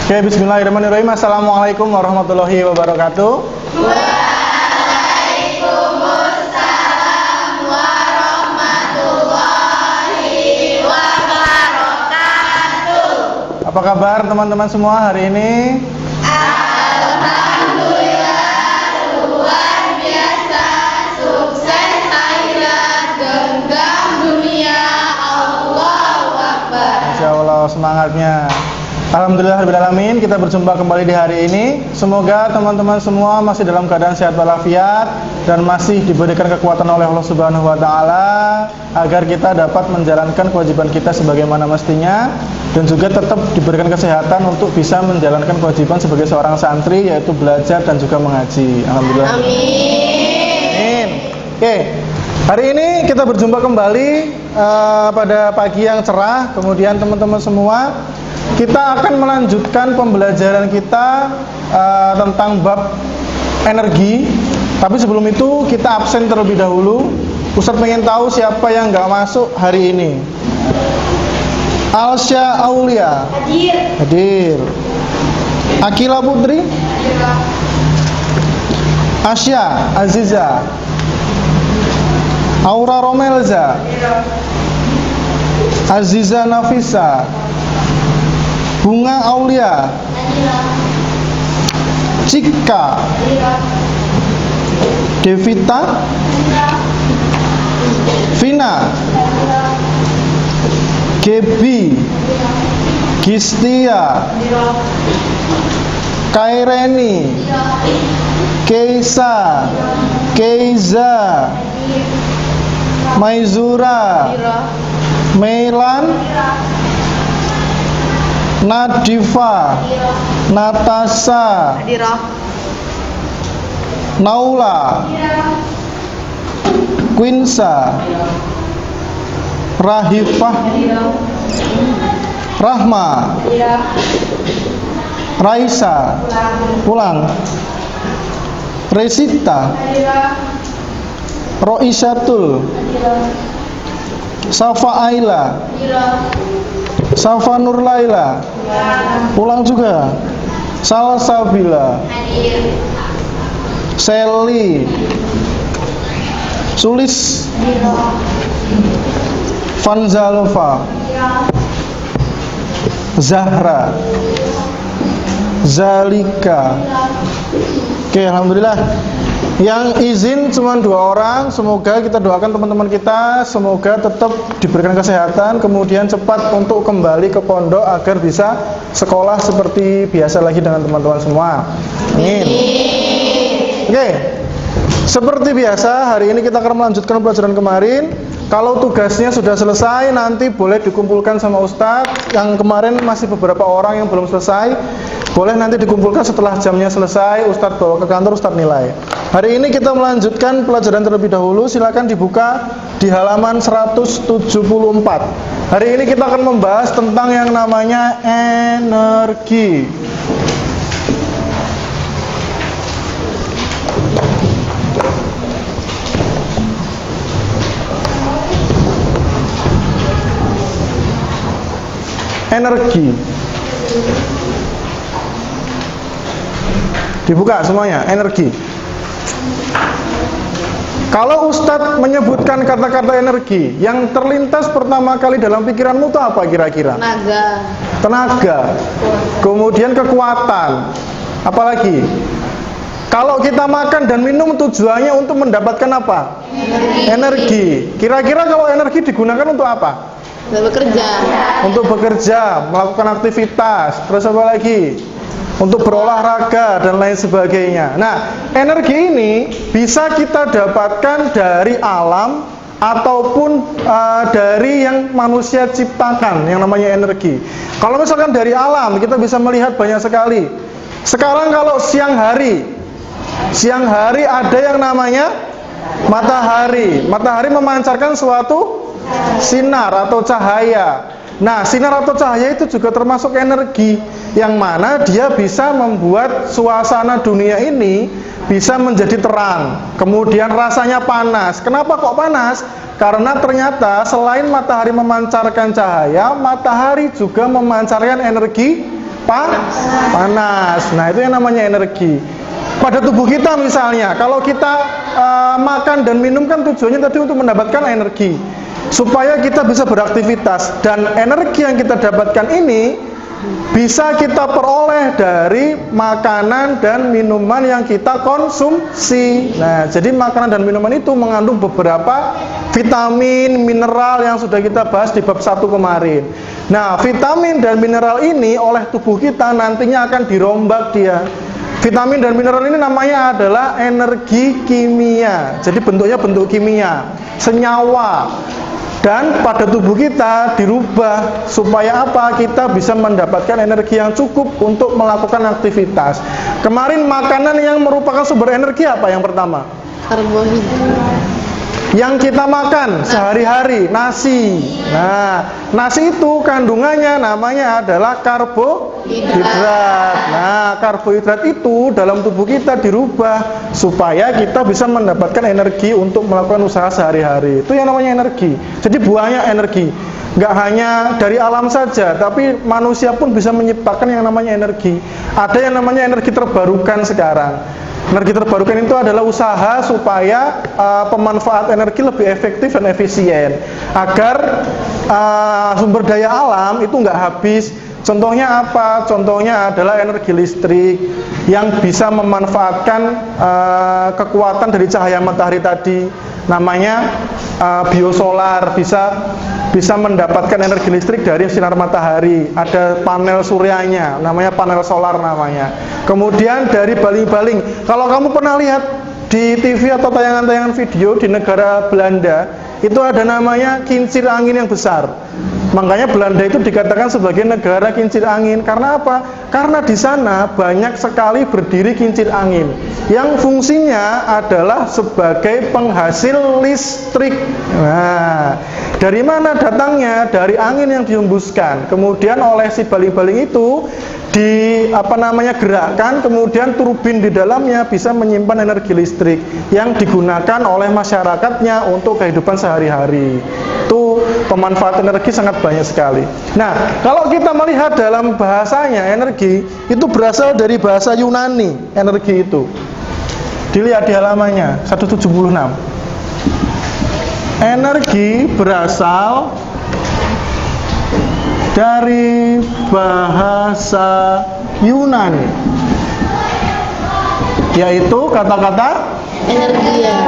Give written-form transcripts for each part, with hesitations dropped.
Oke, bismillahirrahmanirrahim. Assalamualaikum warahmatullahi wabarakatuh. Waalaikumsalam warahmatullahi wabarakatuh. Apa kabar teman-teman semua hari ini? Alhamdulillah, luar biasa, sukses akhirat, genggam dunia, Allahu Akbar. Insya Allah semangatnya. Alhamdulillahirrahmanirrahim, kita berjumpa kembali di hari ini. Semoga teman-teman semua masih dalam keadaan sehat walafiat dan masih diberikan kekuatan oleh Allah Subhanahu wa taala agar kita dapat menjalankan kewajiban kita sebagaimana mestinya dan juga tetap diberikan kesehatan untuk bisa menjalankan kewajiban sebagai seorang santri, yaitu belajar dan juga mengaji. Alhamdulillah. Amin. Oke. Hari ini kita berjumpa kembali pada pagi yang cerah. Kemudian teman-teman semua, kita akan melanjutkan pembelajaran kita tentang bab energi. Tapi sebelum itu kita absen terlebih dahulu. Ustadz pengen tahu siapa yang nggak masuk hari ini. Alsya Aulia hadir. Akila Putri, Asya Aziza, Aura Romelza, Aziza Nafisa, Bunga Aulia, Cika, Devita, Vina, Gebi, Gistia, Kaireni, Keisa, Keiza, Maizura, Meilan, Nadifa, Natasha, Naula, Quinsa, Rahifah, Rahma, Raisa, pulang, Resita, Roisatul, Safa Aila, Safa Nurlaila, pulang juga, Salsabila, Seli, Sulis, Fanzalova, Zahra, Zalika. Oke, alhamdulillah. Yang izin cuma 2 orang. Semoga kita doakan teman-teman kita, semoga tetap diberikan kesehatan, kemudian cepat untuk kembali ke pondok agar bisa sekolah seperti biasa lagi dengan teman-teman semua. Amin. Oke. Seperti biasa, hari ini kita akan melanjutkan pelajaran kemarin. Kalau tugasnya sudah selesai, nanti boleh dikumpulkan sama Ustadz. Yang kemarin masih beberapa orang yang belum selesai, boleh nanti dikumpulkan setelah jamnya selesai. Ustadz bawa ke kantor, Ustadz nilai. Hari ini kita melanjutkan pelajaran terlebih dahulu. Silakan dibuka di halaman 174. Hari ini kita akan membahas tentang yang namanya energi. Energi. Dibuka semuanya, energi. Kalau Ustadz menyebutkan kata-kata energi, yang terlintas pertama kali dalam pikiranmu itu apa kira-kira? Tenaga. Kemudian kekuatan. Apalagi? Kalau kita makan dan minum tujuannya untuk mendapatkan apa? Energi. Kira-kira kalau energi digunakan untuk apa? Untuk bekerja, melakukan aktivitas. Terus apa lagi? Untuk berolahraga dan lain sebagainya. Nah, energi ini bisa kita dapatkan dari alam ataupun dari yang manusia ciptakan, yang namanya energi. Kalau misalkan dari alam, kita bisa melihat banyak sekali. Sekarang kalau siang hari ada yang namanya matahari. Matahari memancarkan suatu sinar atau cahaya. Nah, sinar atau cahaya itu juga termasuk energi, yang mana dia bisa membuat suasana dunia ini bisa menjadi terang. Kemudian rasanya panas. Kenapa kok panas? Karena ternyata selain matahari memancarkan cahaya, matahari juga memancarkan energi panas. Nah, itu yang namanya energi. Pada tubuh kita misalnya, kalau kita makan dan minum kan tujuannya tadi untuk mendapatkan energi supaya kita bisa beraktivitas, dan energi yang kita dapatkan ini bisa kita peroleh dari makanan dan minuman yang kita konsumsi. Nah, jadi makanan dan minuman itu mengandung beberapa vitamin, mineral yang sudah kita bahas di bab 1 kemarin. Nah, vitamin dan mineral ini oleh tubuh kita nantinya akan dirombak dia. Vitamin dan mineral ini namanya adalah energi kimia. Jadi bentuknya bentuk kimia, senyawa. Dan pada tubuh kita dirubah supaya apa? Kita bisa mendapatkan energi yang cukup untuk melakukan aktivitas. Kemarin makanan yang merupakan sumber energi apa yang pertama? Karbohidrat. Yang kita makan sehari-hari, nasi. Nah, nasi itu kandungannya namanya adalah karbohidrat. Nah, karbohidrat itu dalam tubuh kita dirubah supaya kita bisa mendapatkan energi untuk melakukan usaha sehari-hari. Itu yang namanya energi. Jadi buahnya energi. Nggak hanya dari alam saja, tapi manusia pun bisa menyebabkan yang namanya energi. Ada yang namanya energi terbarukan sekarang. Energi terbarukan itu adalah usaha supaya pemanfaat energi lebih efektif dan efisien, agar sumber daya alam itu nggak habis. Contohnya apa? Contohnya adalah energi listrik yang bisa memanfaatkan kekuatan dari cahaya matahari tadi, namanya biosolar, bisa mendapatkan energi listrik dari sinar matahari. Ada panel suryanya, namanya panel solar namanya. Kemudian dari baling-baling. Kalau kamu pernah lihat di TV atau tayangan-tayangan video di negara Belanda, itu ada namanya kincir angin yang besar. Makanya Belanda itu dikatakan sebagai negara kincir angin. Karena apa? Karena di sana banyak sekali berdiri kincir angin yang fungsinya adalah sebagai penghasil listrik. Nah, dari mana datangnya? Dari angin yang dihembuskan. Kemudian oleh si baling-baling itu gerakkan, kemudian turbin di dalamnya bisa menyimpan energi listrik yang digunakan oleh masyarakatnya untuk kehidupan sehari-hari. Itu pemanfaatan energi sangat banyak sekali. Nah, kalau kita melihat dalam bahasanya, energi itu berasal dari bahasa Yunani. Energi itu dilihat di halamannya 176. Energi berasal dari bahasa Yunani, yaitu kata-kata energia.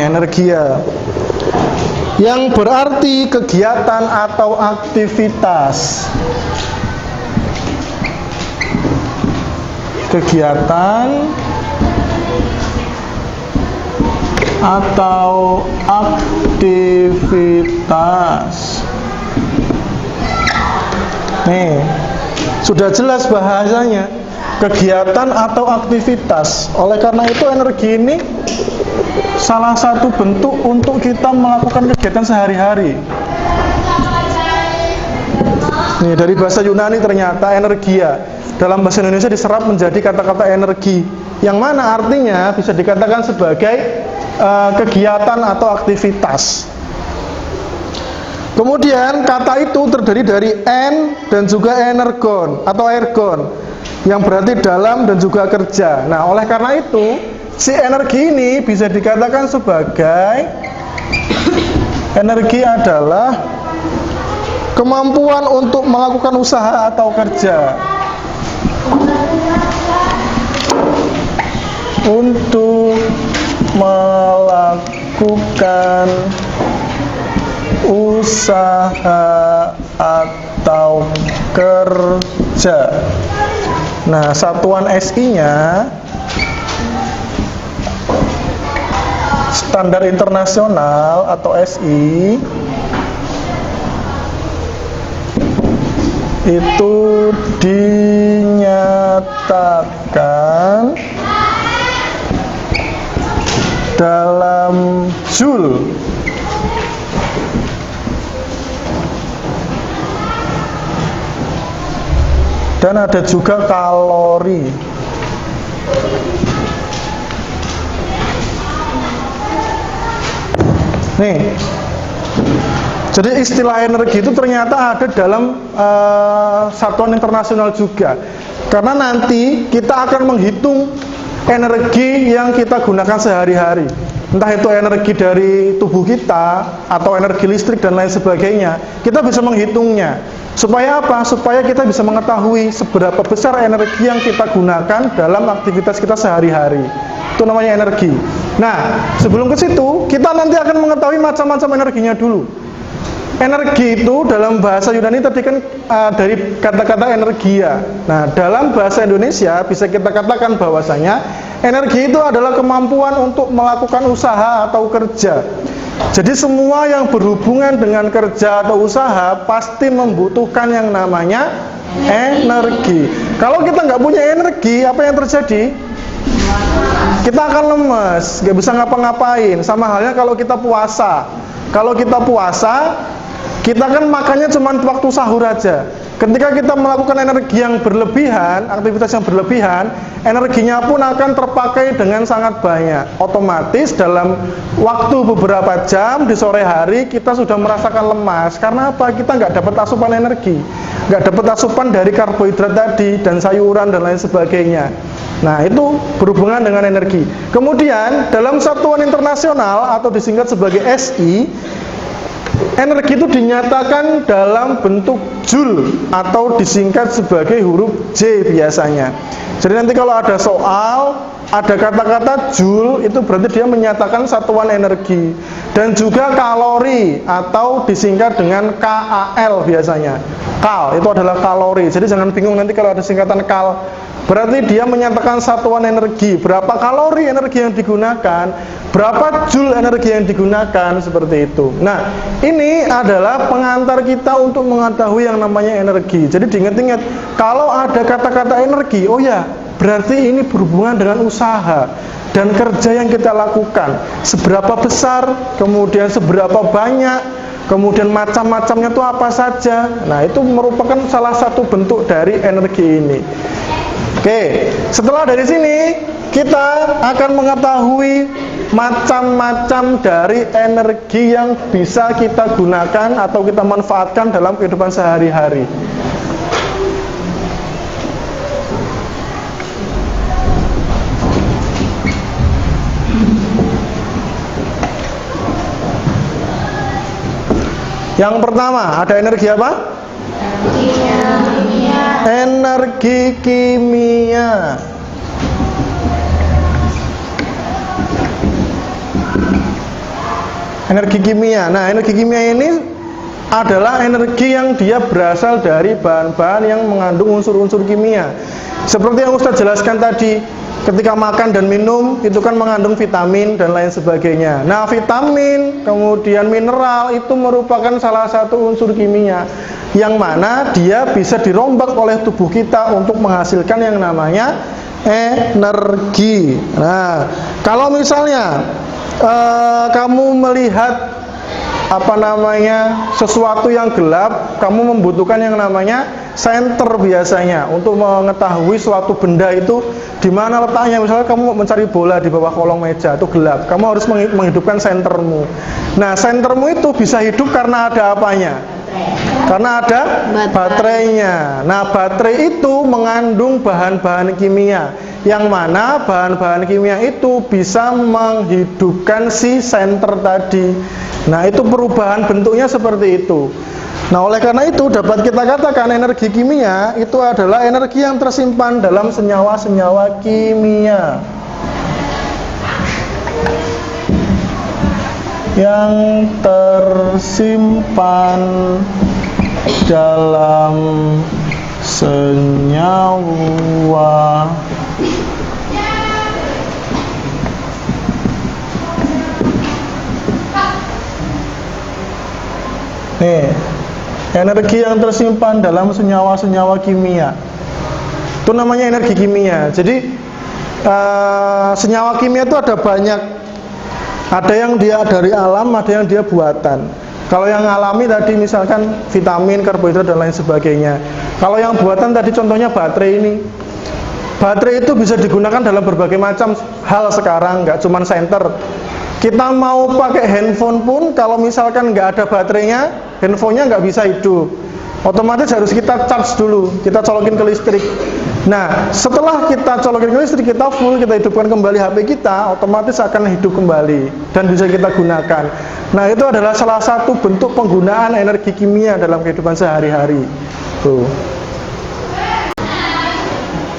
Energia yang berarti kegiatan atau aktivitas. Kegiatan atau aktivitas. Nih, sudah jelas bahasanya, kegiatan atau aktivitas. Oleh karena itu energi ini salah satu bentuk untuk kita melakukan kegiatan sehari-hari. Nih, dari bahasa Yunani ternyata energia dalam bahasa Indonesia diserap menjadi kata-kata energi, yang mana artinya bisa dikatakan sebagai kegiatan atau aktivitas. Kemudian kata itu terdiri dari en dan juga energon atau ergon, yang berarti dalam dan juga kerja. Nah, oleh karena itu si energi ini bisa dikatakan sebagai energi adalah kemampuan untuk melakukan usaha atau kerja. Untuk melakukan usaha atau kerja. Nah, satuan SI-nya standar internasional atau SI itu dinyatakan dalam Joule. Dan ada juga kalori. Nih, Jadi istilah energi itu ternyata ada dalam satuan internasional juga. Karena nanti kita akan menghitung energi yang kita gunakan sehari-hari. Entah itu energi dari tubuh kita atau energi listrik dan lain sebagainya. Kita bisa menghitungnya. Supaya apa? Supaya kita bisa mengetahui seberapa besar energi yang kita gunakan dalam aktivitas kita sehari-hari. Itu namanya energi. Nah, sebelum ke situ, kita nanti akan mengetahui macam-macam energinya dulu. Energi itu dalam bahasa Yunani tadi kan dari kata-kata energia. Nah, dalam bahasa Indonesia bisa kita katakan bahwasanya energi itu adalah kemampuan untuk melakukan usaha atau kerja. Jadi semua yang berhubungan dengan kerja atau usaha pasti membutuhkan yang namanya energi. Kalau kita nggak punya energi, apa yang terjadi? Kita akan lemes, nggak bisa ngapa-ngapain. Sama halnya kalau kita puasa. Kalau kita puasa, kita kan makannya cuma waktu sahur aja. Ketika kita melakukan energi yang berlebihan, aktivitas yang berlebihan, energinya pun akan terpakai dengan sangat banyak. Otomatis dalam waktu beberapa jam di sore hari kita sudah merasakan lemas. Karena apa? Kita nggak dapat asupan energi, nggak dapat asupan dari karbohidrat tadi dan sayuran dan lain sebagainya. Nah, itu berhubungan dengan energi. Kemudian dalam satuan internasional atau disingkat sebagai SI, energi itu dinyatakan dalam bentuk joule atau disingkat sebagai huruf J biasanya. Jadi nanti kalau ada soal, ada kata-kata joule, itu berarti dia menyatakan satuan energi. Dan juga kalori atau disingkat dengan KAL biasanya. Kal itu adalah kalori. Jadi jangan bingung nanti kalau ada singkatan kal. Berarti dia menyatakan satuan energi, berapa kalori energi yang digunakan, berapa joule energi yang digunakan, seperti itu. Nah, ini adalah pengantar kita untuk mengetahui yang namanya energi. Jadi diingat-ingat, kalau ada kata-kata energi, oh ya, berarti ini berhubungan dengan usaha dan kerja yang kita lakukan. Seberapa besar, kemudian seberapa banyak, kemudian macam-macamnya itu apa saja. Nah, itu merupakan salah satu bentuk dari energi ini. Oke, setelah dari sini kita akan mengetahui macam-macam dari energi yang bisa kita gunakan atau kita manfaatkan dalam kehidupan sehari-hari. Yang pertama, ada energi apa? Energi kimia. Energi kimia. Nah, energi kimia ini adalah energi yang dia berasal dari bahan-bahan yang mengandung unsur-unsur kimia. Seperti yang Ustadz jelaskan tadi, ketika makan dan minum itu kan mengandung vitamin dan lain sebagainya. Nah, vitamin, kemudian mineral itu merupakan salah satu unsur kimia yang mana dia bisa dirombak oleh tubuh kita untuk menghasilkan yang namanya energi. Nah, kalau misalnya kamu melihat sesuatu yang gelap, kamu membutuhkan yang namanya senter biasanya untuk mengetahui suatu benda itu di mana letaknya. Misalnya kamu mencari bola di bawah kolong meja, itu gelap, kamu harus menghidupkan sentermu. Nah, sentermu itu bisa hidup karena ada apanya? Karena ada baterainya. Nah, baterai itu mengandung bahan-bahan kimia, yang mana bahan-bahan kimia itu bisa menghidupkan si senter tadi. Nah, itu perubahan bentuknya seperti itu. Nah, oleh karena itu dapat kita katakan energi kimia itu adalah energi yang tersimpan dalam senyawa-senyawa kimia. Yang tersimpan dalam senyawa energi yang tersimpan dalam senyawa-senyawa kimia itu namanya energi kimia. Jadi senyawa kimia itu ada banyak. Ada yang dia dari alam, ada yang dia buatan. Kalau yang alami tadi misalkan vitamin, karbohidrat dan lain sebagainya. Kalau yang buatan tadi contohnya baterai ini. Baterai itu bisa digunakan dalam berbagai macam hal sekarang, nggak cuma senter. Kita mau pakai handphone pun, kalau misalkan nggak ada baterainya, handphonenya nggak bisa hidup. Otomatis harus kita charge dulu, kita colokin ke listrik. Nah, setelah kita colokin ke listrik, kita full, kita hidupkan kembali HP kita, otomatis akan hidup kembali dan bisa kita gunakan. Nah, itu adalah salah satu bentuk penggunaan energi kimia dalam kehidupan sehari-hari. Tuh.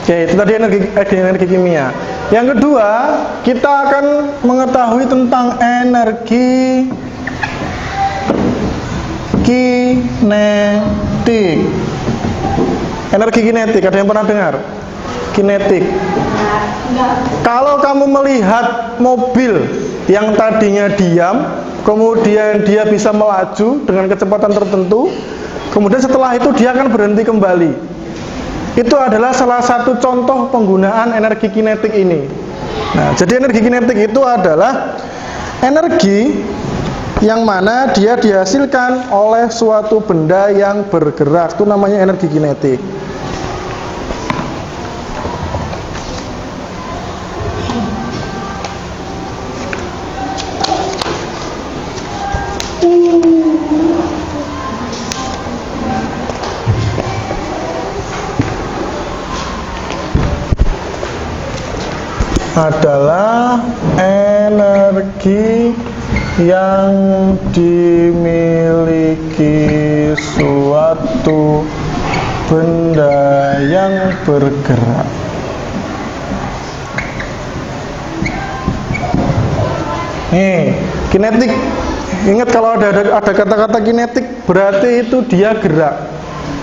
Oke, itu tadi energi kimia. Yang kedua, kita akan mengetahui tentang energi kinetik. Energi kinetik, ada yang pernah dengar? Kinetik. Kalau kamu melihat mobil yang tadinya diam, kemudian dia bisa melaju dengan kecepatan tertentu, kemudian setelah itu dia akan berhenti kembali. Itu adalah salah satu contoh penggunaan energi kinetik ini. Nah, jadi energi kinetik itu adalah energi yang mana dia dihasilkan oleh suatu benda yang bergerak. Itu namanya energi kinetik. Adalah energi yang dimiliki suatu benda yang bergerak. Nih, kinetik. Ingat kalau ada kata-kata kinetik, berarti itu dia gerak,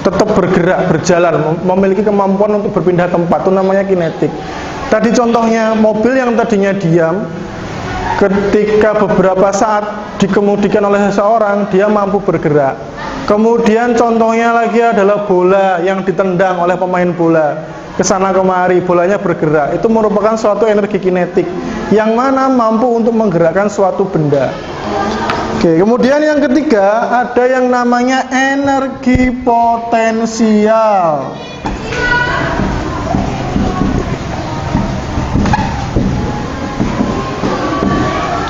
tetap bergerak, berjalan, memiliki kemampuan untuk berpindah tempat. Itu namanya kinetik. Tadi contohnya mobil yang tadinya diam, ketika beberapa saat dikemudikan oleh seseorang, dia mampu bergerak. Kemudian contohnya lagi adalah bola yang ditendang oleh pemain bola ke sana kemari, bolanya bergerak. Itu merupakan suatu energi kinetik yang mana mampu untuk menggerakkan suatu benda. Oke, kemudian yang ketiga ada yang namanya energi potensial.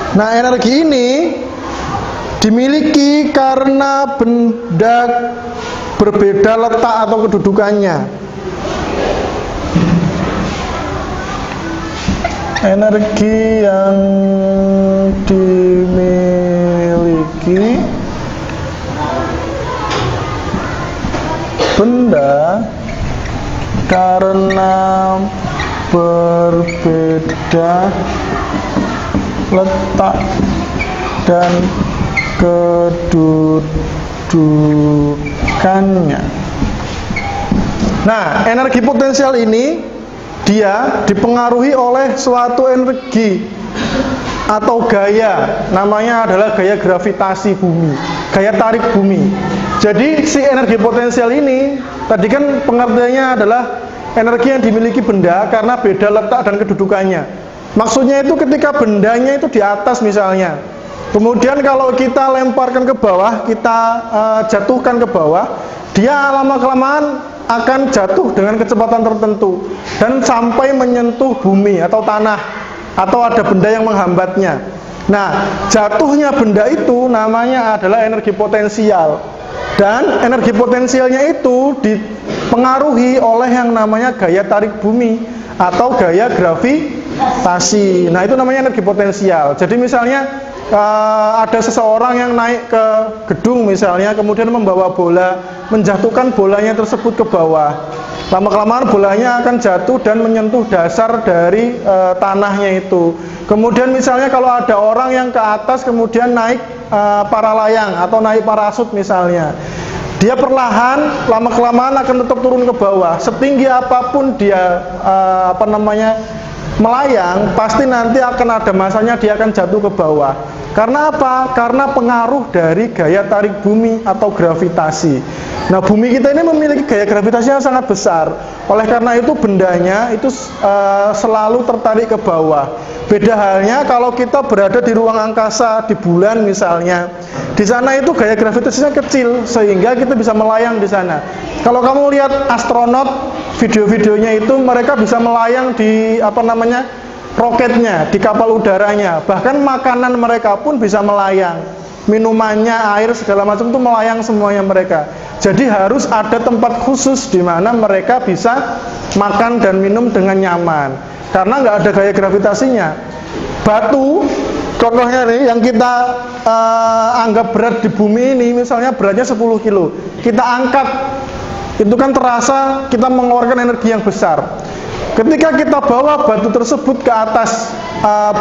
Nah, energi ini dimiliki karena benda berbeda letak atau kedudukannya. Energi yang dimiliki benda karena berbeda letak dan kedudukannya. Nah, energi potensial ini dia dipengaruhi oleh suatu energi atau gaya, namanya adalah gaya gravitasi bumi, gaya tarik bumi. Jadi si energi potensial ini tadi kan pengertiannya adalah energi yang dimiliki benda karena beda letak dan kedudukannya. Maksudnya itu ketika bendanya itu di atas misalnya, kemudian kalau kita lemparkan ke bawah, kita jatuhkan ke bawah, dia lama-kelamaan akan jatuh dengan kecepatan tertentu dan sampai menyentuh bumi atau tanah, atau ada benda yang menghambatnya. Nah, jatuhnya benda itu namanya adalah energi potensial. Dan energi potensialnya itu dipengaruhi oleh yang namanya gaya tarik bumi atau gaya gravitasi. Nah, itu namanya energi potensial. Jadi misalnya ada seseorang yang naik ke gedung misalnya, kemudian membawa bola, menjatuhkan bolanya tersebut ke bawah. Lama-kelamaan bolanya akan jatuh dan menyentuh dasar dari tanahnya itu. Kemudian misalnya kalau ada orang yang ke atas kemudian naik para layang atau naik parasut misalnya, dia perlahan lama-kelamaan akan tetap turun ke bawah. Setinggi apapun dia melayang, pasti nanti akan ada masanya dia akan jatuh ke bawah. Karena apa? Karena pengaruh dari gaya tarik bumi atau gravitasi. Nah, bumi kita ini memiliki gaya gravitasi yang sangat besar. Oleh karena itu bendanya itu selalu tertarik ke bawah. Beda halnya kalau kita berada di ruang angkasa, di bulan misalnya. Di sana itu gaya gravitasinya kecil sehingga kita bisa melayang di sana. Kalau kamu lihat astronot, video-videonya itu mereka bisa melayang di roketnya, di kapal udaranya. Bahkan makanan mereka pun bisa melayang. Minumannya, air, segala macam itu melayang semuanya mereka. Jadi harus ada tempat khusus di mana mereka bisa makan dan minum dengan nyaman. Karena nggak ada gaya gravitasinya. Batu, contohnya nih, yang kita anggap berat di bumi ini, misalnya beratnya 10 kilo. Kita angkat, itu kan terasa kita mengeluarkan energi yang besar. Ketika kita bawa batu tersebut ke atas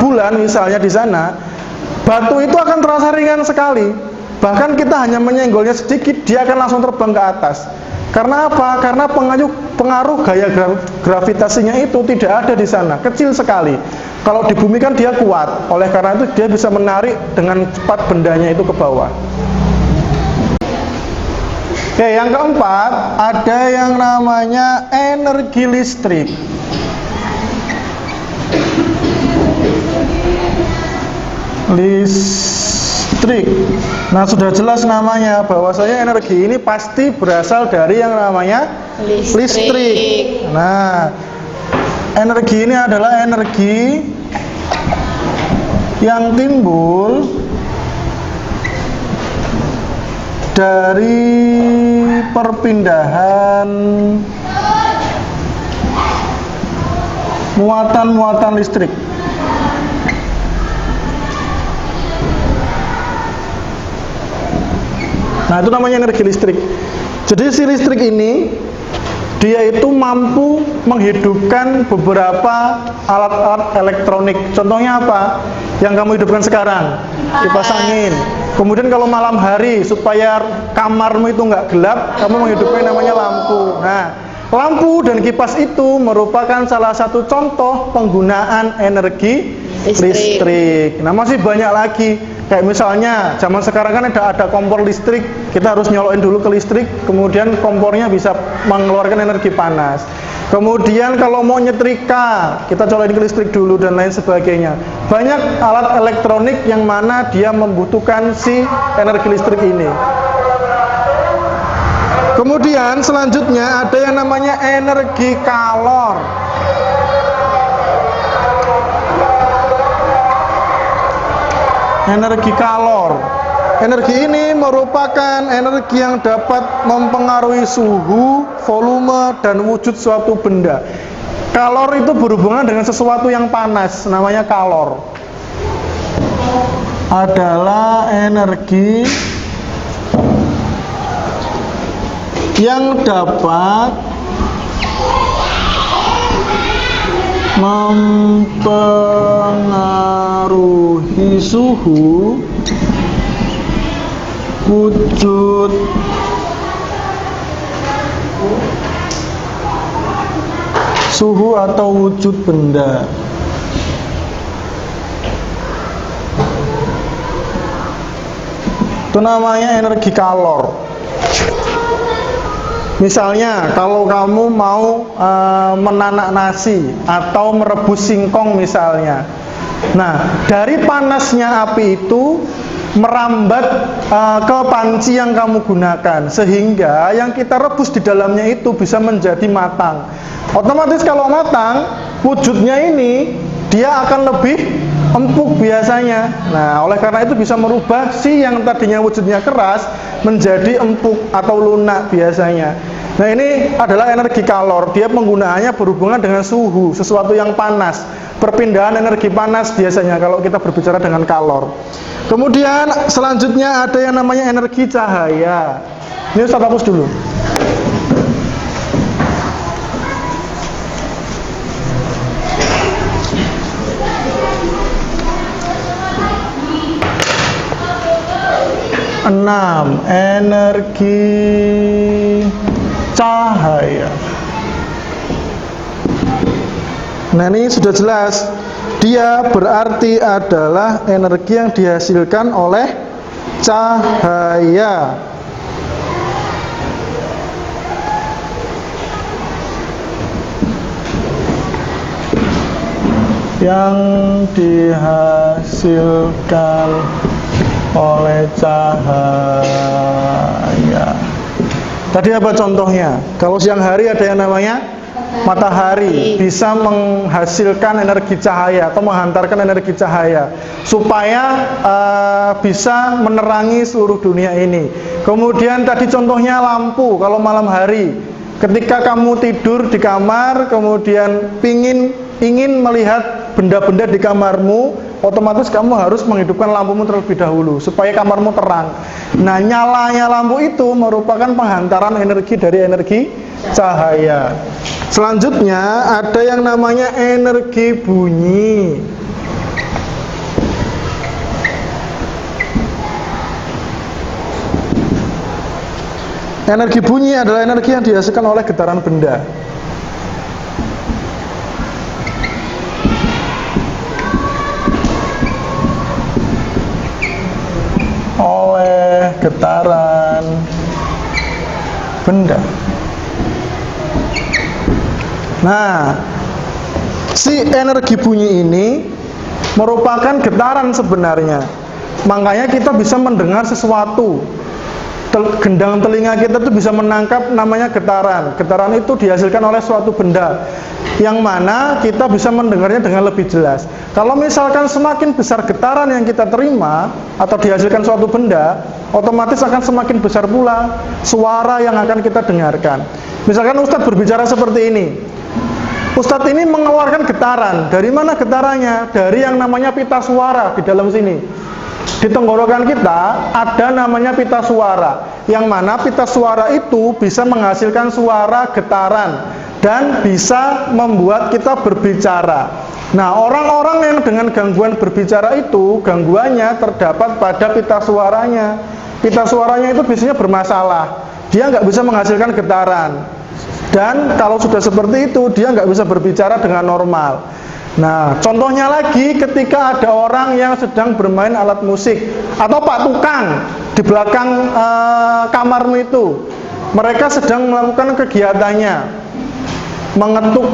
bulan misalnya di sana, batu itu akan terasa ringan sekali. Bahkan kita hanya menyenggolnya sedikit, dia akan langsung terbang ke atas. Karena apa? Karena pengaruh gaya gravitasinya itu tidak ada di sana, kecil sekali. Kalau di bumi kan dia kuat, oleh karena itu dia bisa menarik dengan cepat bendanya itu ke bawah. Oke, yang keempat, ada yang namanya energi listrik. Nah, sudah jelas namanya, bahwasanya energi ini pasti berasal dari yang namanya listrik. Nah, energi ini adalah energi yang timbul dari perpindahan muatan-muatan listrik. Nah, itu namanya energi listrik. Jadi si listrik ini dia itu mampu menghidupkan beberapa alat-alat elektronik. Contohnya apa? Yang kamu hidupkan sekarang, kipas angin. Kemudian kalau malam hari supaya kamarmu itu nggak gelap, kamu menghidupkan namanya lampu. Nah, lampu dan kipas itu merupakan salah satu contoh penggunaan energi listrik. Nah, masih banyak lagi. Kayak misalnya zaman sekarang kan ada kompor listrik, kita harus nyolokin dulu ke listrik, kemudian kompornya bisa mengeluarkan energi panas. Kemudian kalau mau nyetrika, kita colokin ke listrik dulu dan lain sebagainya. Banyak alat elektronik yang mana dia membutuhkan si energi listrik ini. Kemudian selanjutnya ada yang namanya energi kalor. Energi kalor. Energi ini merupakan energi yang dapat mempengaruhi suhu, volume, dan wujud suatu benda. Kalor itu berhubungan dengan sesuatu yang panas, namanya kalor. Adalah energi yang dapat mempengaruhi suhu, wujud suhu atau wujud benda. Itu namanya energi kalor. Misalnya kalau kamu mau menanak nasi atau merebus singkong misalnya. Nah, dari panasnya api itu merambat ke panci yang kamu gunakan, sehingga yang kita rebus di dalamnya itu bisa menjadi matang. Otomatis kalau matang, wujudnya ini dia akan lebih empuk biasanya. Nah, oleh karena itu bisa merubah si yang tadinya wujudnya keras menjadi empuk atau lunak biasanya. Nah, ini adalah energi kalor. Dia penggunaannya berhubungan dengan suhu, sesuatu yang panas. Perpindahan energi panas biasanya kalau kita berbicara dengan kalor. Kemudian selanjutnya ada yang namanya energi cahaya. Ini Ustaz hapus dulu. Enam, energi cahaya. Nah, ini sudah jelas. Dia berarti adalah energi yang dihasilkan oleh cahaya. Yang dihasilkan oleh cahaya. Tadi apa contohnya? Kalau siang hari ada yang namanya matahari bisa menghasilkan energi cahaya atau menghantarkan energi cahaya supaya bisa menerangi seluruh dunia ini. Kemudian tadi contohnya lampu kalau malam hari, ketika kamu tidur di kamar kemudian ingin melihat benda-benda di kamarmu, otomatis kamu harus menghidupkan lampumu terlebih dahulu supaya kamarmu terang. Nah, nyalanya lampu itu merupakan penghantaran energi dari energi cahaya. Selanjutnya ada yang namanya energi bunyi. Energi bunyi adalah energi yang dihasilkan oleh getaran benda. Oleh getaran benda. Nah, si energi bunyi ini merupakan getaran sebenarnya. Makanya kita bisa mendengar sesuatu. Gendang telinga kita itu bisa menangkap namanya getaran. Getaran itu dihasilkan oleh suatu benda, yang mana kita bisa mendengarnya dengan lebih jelas. Kalau misalkan semakin besar getaran yang kita terima atau dihasilkan suatu benda, otomatis akan semakin besar pula suara yang akan kita dengarkan. Misalkan Ustadz berbicara seperti ini, Ustadz ini mengeluarkan getaran. Dari mana getarannya? Dari yang namanya pita suara di dalam sini. Di tenggorokan kita ada namanya pita suara, yang mana pita suara itu bisa menghasilkan suara getaran dan bisa membuat kita berbicara. Nah, orang-orang yang dengan gangguan berbicara itu, gangguannya terdapat pada pita suaranya. Pita suaranya itu biasanya bermasalah, dia nggak bisa menghasilkan getaran. Dan kalau sudah seperti itu, dia nggak bisa berbicara dengan normal. Nah, contohnya lagi ketika ada orang yang sedang bermain alat musik, atau Pak Tukang di belakang kamarmu itu, mereka sedang melakukan kegiatannya, mengetuk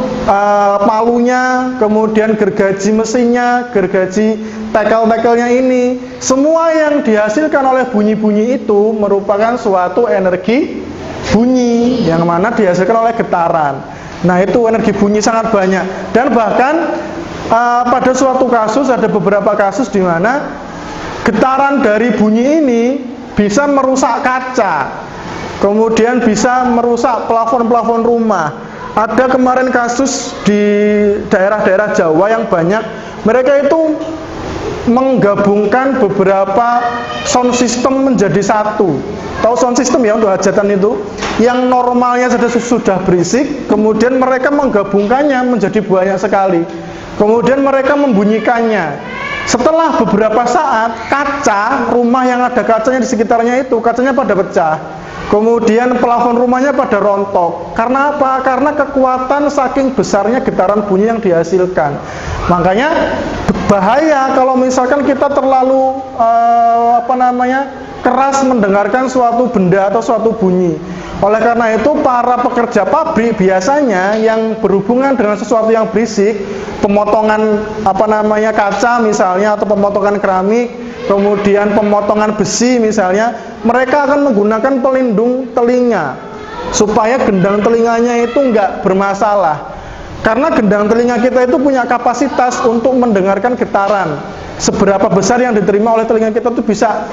palunya, kemudian gergaji mesinnya, gergaji tekel-tekelnya ini, semua yang dihasilkan oleh bunyi-bunyi itu merupakan suatu energi bunyi, yang mana dihasilkan oleh getaran. Nah, itu energi bunyi sangat banyak. Dan bahkan pada suatu kasus, ada beberapa kasus di mana getaran dari bunyi ini bisa merusak kaca, kemudian bisa merusak plafon-plafon rumah. Ada kemarin kasus di daerah-daerah Jawa yang banyak, mereka itu menggabungkan beberapa sound system menjadi satu. Tahu sound system ya, untuk hajatan itu, yang normalnya sudah berisik, kemudian mereka menggabungkannya menjadi banyak sekali, kemudian mereka membunyikannya. Setelah beberapa saat, kaca rumah yang ada kacanya di sekitarnya itu, kacanya pada pecah, kemudian plafon rumahnya pada rontok. Karena apa? Karena kekuatan saking besarnya getaran bunyi yang dihasilkan. Makanya bahaya kalau misalkan kita terlalu keras mendengarkan suatu benda atau suatu bunyi. Oleh karena itu, para pekerja pabrik biasanya yang berhubungan dengan sesuatu yang berisik, pemotongan kaca misalnya, atau pemotongan keramik, kemudian pemotongan besi misalnya, mereka akan menggunakan pelindung telinga supaya gendang telinganya itu enggak bermasalah. Karena gendang telinga kita itu punya kapasitas untuk mendengarkan getaran. Seberapa besar yang diterima oleh telinga kita itu bisa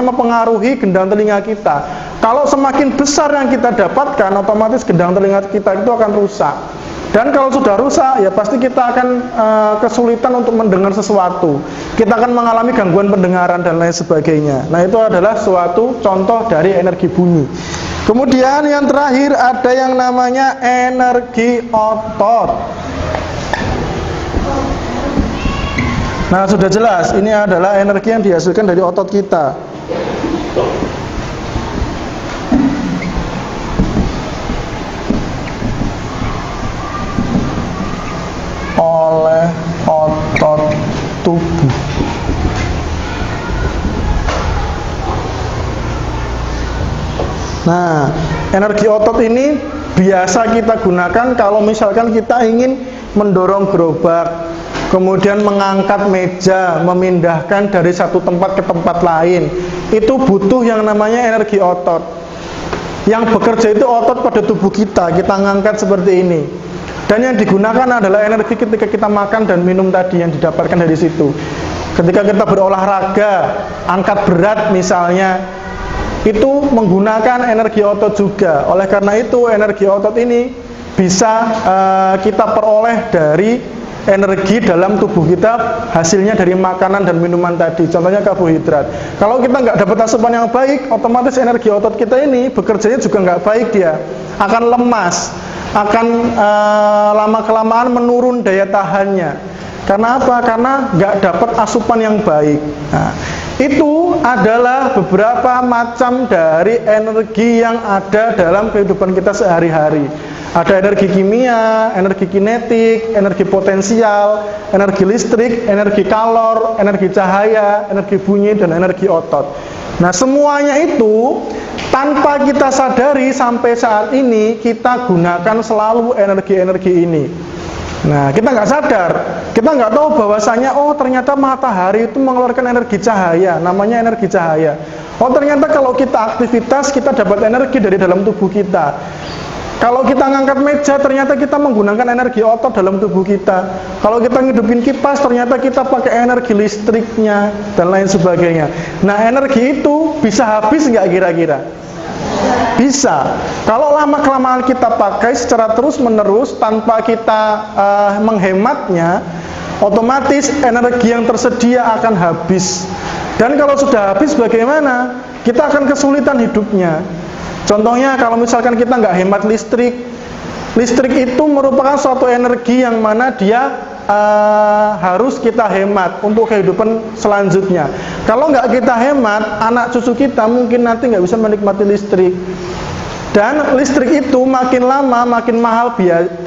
mempengaruhi gendang telinga kita. Kalau semakin besar yang kita dapatkan, otomatis gendang telinga kita itu akan rusak. Dan kalau sudah rusak, ya pasti kita akan kesulitan untuk mendengar sesuatu. Kita akan mengalami gangguan pendengaran dan lain sebagainya. Nah, itu adalah suatu contoh dari energi bunyi. Kemudian yang terakhir ada yang namanya energi otot. Nah, sudah jelas ini adalah energi yang dihasilkan dari otot kita. Oleh otot tubuh. Nah, energi otot ini biasa kita gunakan kalau misalkan kita ingin mendorong gerobak, kemudian mengangkat meja, memindahkan dari satu tempat ke tempat lain. Itu butuh yang namanya energi otot. Yang bekerja itu otot pada tubuh kita ngangkat seperti ini. Dan yang digunakan adalah energi ketika kita makan dan minum tadi yang didapatkan dari situ. Ketika kita berolahraga, angkat berat misalnya, itu menggunakan energi otot juga. Oleh karena itu energi otot ini bisa kita peroleh dari energi dalam tubuh kita, hasilnya dari makanan dan minuman tadi. Contohnya karbohidrat. Kalau kita nggak dapat asupan yang baik, otomatis energi otot kita ini bekerjanya juga nggak baik, dia akan lemas, akan lama-kelamaan menurun daya tahannya. Karena apa? Karena nggak dapat asupan yang baik. Nah, itu adalah beberapa macam dari energi yang ada dalam kehidupan kita sehari-hari. Ada energi kimia, energi kinetik, energi potensial, energi listrik, energi kalor, energi cahaya, energi bunyi, dan energi otot. Nah, semuanya itu tanpa kita sadari sampai saat ini kita gunakan selalu energi-energi ini. Nah, kita nggak sadar, kita nggak tahu bahwasanya oh ternyata matahari itu mengeluarkan energi cahaya, namanya energi cahaya. Oh ternyata kalau kita aktivitas kita dapat energi dari dalam tubuh kita. Kalau kita ngangkat meja, ternyata kita menggunakan energi otot dalam tubuh kita. Kalau kita ngidupin kipas, ternyata kita pakai energi listriknya dan lain sebagainya. Nah, energi itu bisa habis nggak kira-kira? Bisa. Kalau lama-kelamaan kita pakai secara terus-menerus tanpa kita menghematnya, otomatis energi yang tersedia akan habis. Dan kalau sudah habis bagaimana? Kita akan kesulitan hidupnya. Contohnya kalau misalkan kita nggak hemat listrik, listrik itu merupakan suatu energi yang mana dia harus kita hemat untuk kehidupan selanjutnya. Kalau nggak kita hemat, anak cucu kita mungkin nanti nggak bisa menikmati listrik. Dan listrik itu makin lama makin mahal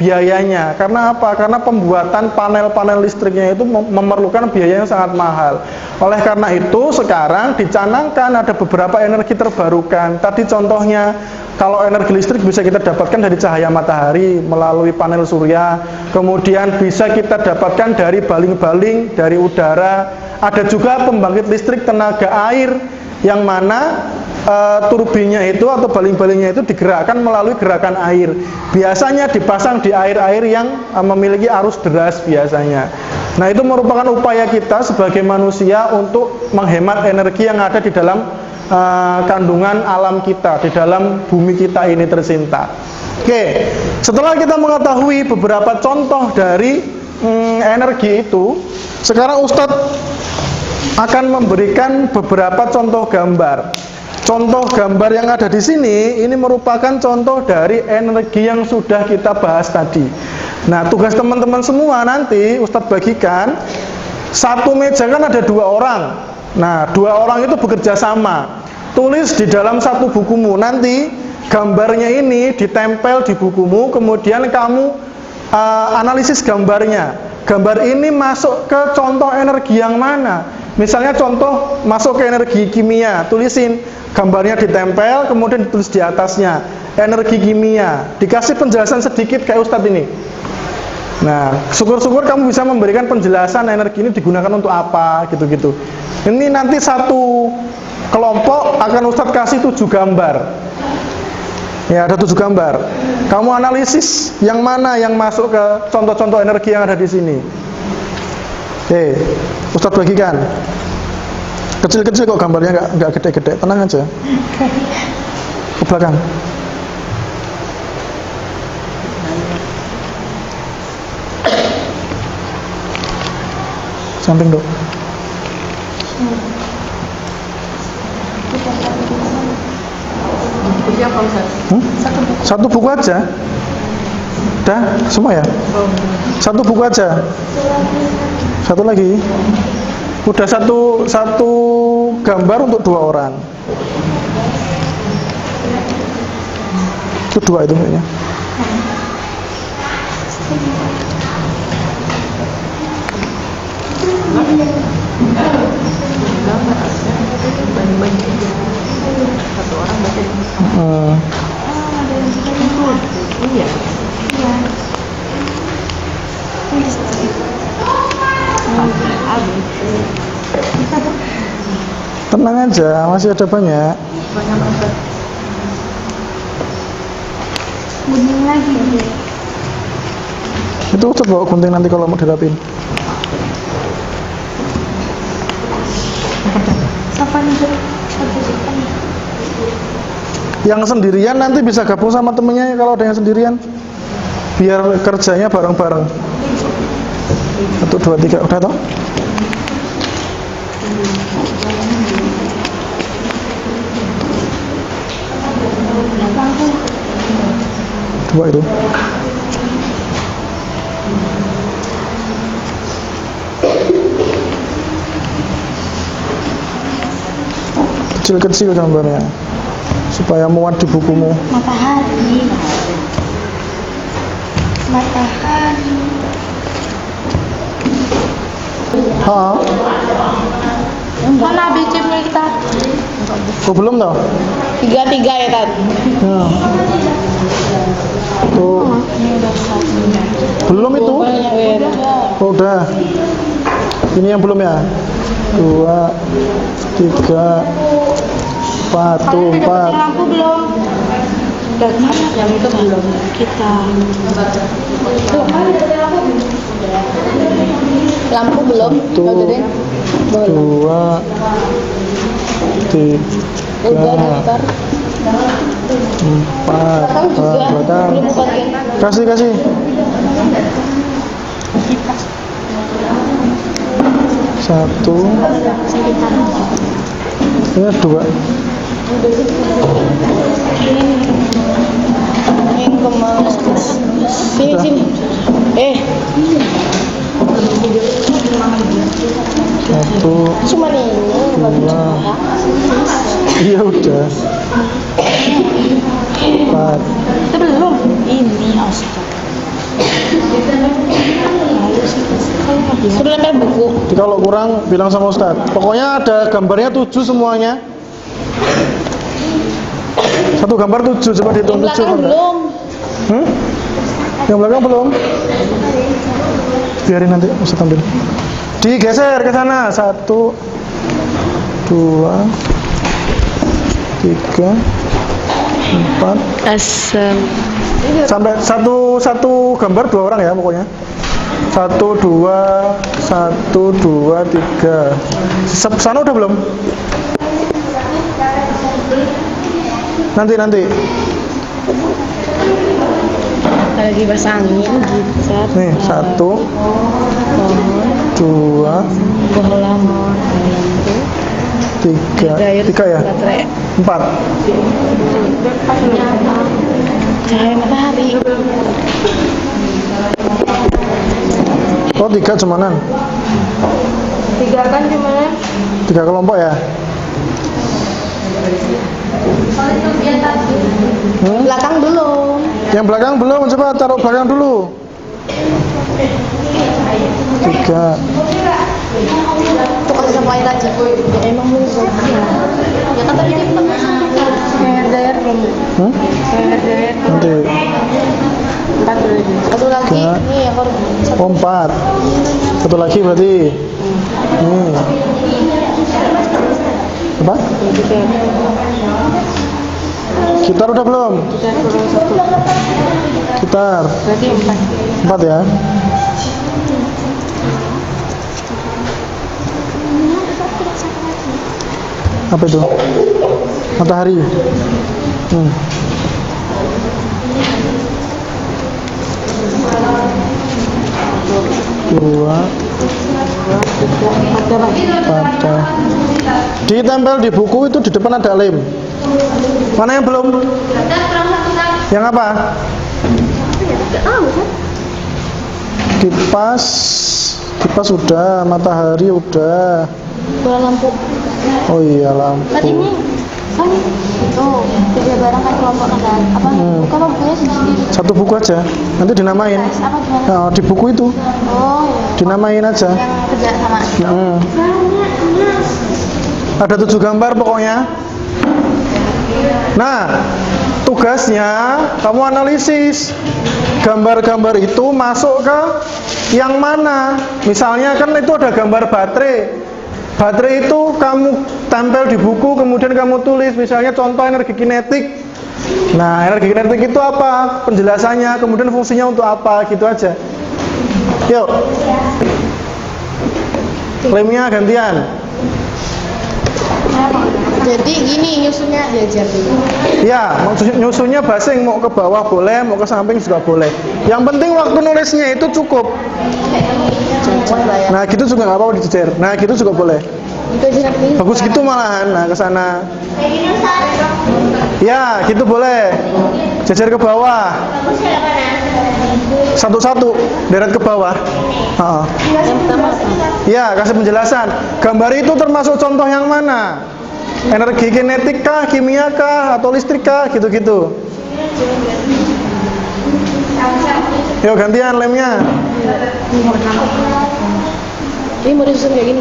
biayanya. Karena apa? Karena pembuatan panel-panel listriknya itu memerlukan biaya yang sangat mahal. Oleh karena itu sekarang dicanangkan ada beberapa energi terbarukan. Tadi contohnya kalau energi listrik bisa kita dapatkan dari cahaya matahari melalui panel surya. Kemudian bisa kita dapatkan dari baling-baling, dari udara. Ada juga pembangkit listrik tenaga air yang mana turbinnya itu atau baling-balingnya itu digerakkan melalui gerakan air. Biasanya dipasang di air-air yang memiliki arus deras biasanya. Nah, itu merupakan upaya kita sebagai manusia untuk menghemat energi yang ada di dalam kandungan alam kita, di dalam bumi kita ini tercinta. Oke, setelah kita mengetahui beberapa contoh dari energi itu, sekarang Ustadz akan memberikan beberapa contoh gambar. Contoh gambar yang ada di sini ini merupakan contoh dari energi yang sudah kita bahas tadi. Nah, tugas teman-teman semua nanti Ustadz bagikan, satu meja kan ada 2 orang. Nah, 2 orang itu bekerja sama. Tulis di dalam satu bukumu. Nanti gambarnya ini ditempel di bukumu, kemudian kamu analisis gambarnya. Gambar ini masuk ke contoh energi yang mana? Misalnya contoh masuk ke energi kimia, tulisin gambarnya ditempel, kemudian ditulis di atasnya energi kimia, dikasih penjelasan sedikit kayak Ustadz ini. Nah, syukur-syukur kamu bisa memberikan penjelasan energi ini digunakan untuk apa, gitu-gitu. Ini nanti satu kelompok akan Ustadz kasih 7 gambar. Ya, ada 7 gambar. Kamu analisis yang mana yang masuk ke contoh-contoh energi yang ada di sini. Oke, Ustadz bagikan. Kecil-kecil kok gambarnya, nggak gede-gede. Tenang aja. Ke belakang. Samping dong. Satu buku aja. Udah, semua ya? Satu buku aja. Satu lagi. Udah satu gambar untuk 2 orang. Itu 2 itu kayaknya. Tenang aja, masih ada banyak. Gunting lagi. Itu coba gunting nanti kalau mau dirapin. Sopan itu. Yang sendirian nanti bisa gabung sama temennya kalau ada yang sendirian, biar kerjanya bareng-bareng. 1, 2, 3, udah toh? Dua itu. Kecil-kecil gambarnya supaya muat di bukumu. Matahari. Matahari. Mana ABC punya kita? Kok belum toh? 3 ya Tan? Ya. Tuh. Belum itu? Oh, udah. Ini yang belum ya? 2, 3, 4, tuh 4. Lampu belum? Dan yang itu belum kita. Lampu belum? 1, 2, 3, Udah daftar. 4. Belakang. Kasih. Satu. Ini 2. Yang kemana? Sini. 1, Cuma nih. 2. Iya udah. 4. Itu belum. Ini astaga. Sudah nempel buku. Jadi kalau kurang bilang sama Ustadz. Pokoknya ada gambarnya 7 semuanya. Satu gambar 7, coba dihitung 7. Belakang belum. Yang belakang belum. Biarin nanti Ustadz ambil. Digeser ke sana. 1, 2, 3, 4. Asam. Sampai satu gambar 2 orang ya pokoknya. 1, 2, 3. Sana udah belum? Nanti. Lagi pasangin gitar. Nih 1, 2, Bohlam. 3 ya? 4. Cahaya matahari. Oh 3 cumanan. 3 kan cuman 3 kelompok ya? belakang belum. Yang belakang belum, coba taruh belakang dulu. 3. Tuh kasih sama air aja. Ya emang belum. Ya kan tadi kita kayak dayar belum. Kayak dayar. Nanti 4 dulu. Satu lagi. Tiga. Nih yang baru. Oh 4. Satu lagi berarti. Nih. Apa? Gitar udah belum? Gitar. Berarti 4. 4 ya. Apa itu? Matahari. 2, 4. Ditempel di buku itu di depan ada lem. Mana yang belum? Yang apa? Kipas udah, matahari udah. Bola lampu. Oh iya lampu. Tadi ini kan itu kerja bareng kan kelompok kan apa bukan bukunya sendiri. Satu buku aja, nanti dinamain. Apa gimana? Nah, di buku itu Oh dinamain aja. yang kerja sama. Ada 7 gambar pokoknya. Nah, tugasnya kamu analisis gambar-gambar itu masuk ke yang mana. Misalnya kan itu ada gambar baterai. Baterai itu kamu tempel di buku, kemudian kamu tulis misalnya contoh energi kinetik Nah, energi kinetik itu apa? Penjelasannya, kemudian fungsinya untuk apa, gitu aja. Yuk. Lemnya gantian. Jadi gini nyusunnya diajar dulu. Ya, nyusunnya basing, mau ke bawah boleh, mau ke samping juga boleh. Yang penting waktu nulisnya itu cukup. Cocok lah ya. Nah, gitu juga nggak apa-apa dijejer. Nah, gitu juga boleh. Itu aja nanti. Bagus gitu malahan. Nah, ke sana. Ya, gitu boleh. Jejer ke bawah. Satu-satu, deret ke bawah. Yang pertama apa? Ya, kasih penjelasan. Gambar itu termasuk contoh yang mana? Energi kinetik kah, kimia kah, atau listrik kah, gitu-gitu. Yuk gantian lemnya. Ini mau disusun kayak gini.